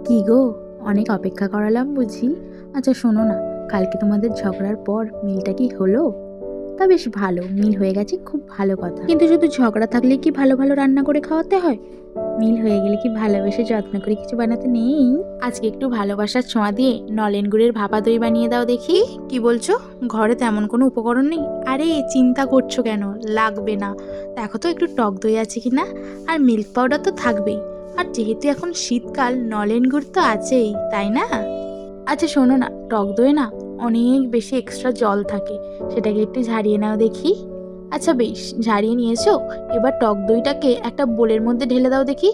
কি গো, অনেক অপেক্ষা করালাম বুঝি। আচ্ছা শোনো না, কালকে তোমাদের ঝগড়ার পর মিলটা কি হলো? তা বেশ ভালো, মিল হয়ে গেছে, খুব ভালো কথা। কিন্তু শুধু ঝগড়া থাকলে কি ভালো ভালো রান্না করে খাওয়াতে হয়? মিল হয়ে গেলে কি ভালোবেসে যত্ন করে কিছু বানাতে নেই? আজকে একটু ভালোবাসার ছোঁয়া দিয়ে নলেন গুড়ের ভাপা দই বানিয়ে দাও দেখি। কি বলছো? ঘরে তেমন কোনো উপকরণ নেই? আরে চিন্তা করছো কেন, লাগবে না। দেখো তো একটু টক দই আছে কিনা, আর মিল্ক পাউডার তো থাকবেই। আর যেহেতু এখন শীতকাল, নলেন গুড় তো আছেই, তাই না? আচ্ছা শোনো না, টক দই না অনেক বেশি এক্সট্রা জল থাকে, সেটাকে একটু ঝারিয়ে নাও দেখি। আচ্ছা বেশ, ঝারিয়ে নিয়েছো। এবার টক দইটাকে একটা বোলের মধ্যে ঢেলে দাও দেখি,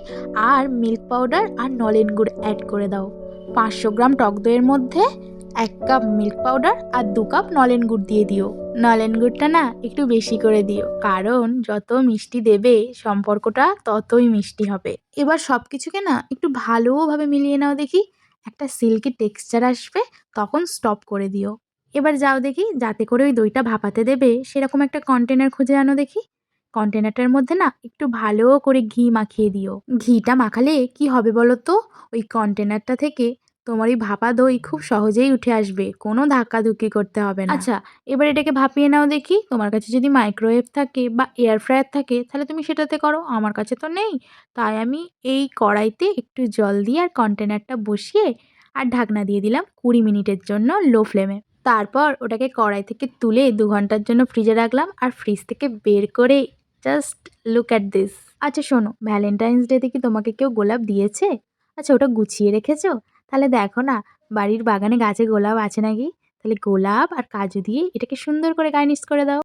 আর মিল্ক পাউডার আর নলেন গুড় অ্যাড করে দাও। 500 গ্রাম টক দইয়ের মধ্যে 1 কাপ মিল্ক পাউডার আর 2 কাপ নলেন গুড় দিয়ে দিও। নলেন গুড়টা না একটু বেশি করে দিও, কারণ যত মিষ্টি দেবে সম্পর্কটা ততই মিষ্টি হবে। এবার সব কিছুকে না একটু ভালোভাবে মিলিয়ে নাও দেখি। একটা সিল্কি টেক্সচার আসবে, তখন স্টপ করে দিও। এবার যাও দেখি, যাতে করে ওই দইটা ভাপাতে দেবে সেরকম একটা কন্টেনার খুঁজে আনো দেখি। কন্টেনারটার মধ্যে না একটু ভালো করে ঘি মাখিয়ে দিও। ঘিটা মাখালে কি হবে বলো তো, ওই কন্টেনারটা থেকে তোমার ওই ভাপা দই খুব সহজেই উঠে আসবে, কোনো ধাক্কাধুক্কি করতে হবে না। আচ্ছা, এবার এটাকে ভাপিয়ে নাও দেখি। তোমার কাছে যদি মাইক্রোওয়েভ থাকে বা এয়ার ফ্রায়ার থাকে তাহলে তুমি সেটাতে করো, আমার কাছে তো নেই। তাই আমি এই কড়াইতে একটু জল দিয়ে আর কন্টেনারটা বসিয়ে আর ঢাকনা দিয়ে দিলাম 20 মিনিটের জন্য লো ফ্লেমে। তারপর ওটাকে কড়াই থেকে তুলে 2 ঘন্টার জন্য ফ্রিজে রাখলাম, আর ফ্রিজ থেকে বের করে জাস্ট লুক অ্যাট দিস। আচ্ছা শোনো, ভ্যালেন্টাইন্স ডেতে কি তোমাকে কেউ গোলাপ দিয়েছে? আচ্ছা ওটা গুছিয়ে রেখেছো? তাহলে দেখো না, বাড়ির বাগানে গাছে গোলাপ আছে নাকি। তাহলে গোলাপ আর কাজু দিয়ে এটাকে সুন্দর করে গার্নিশ করে দাও।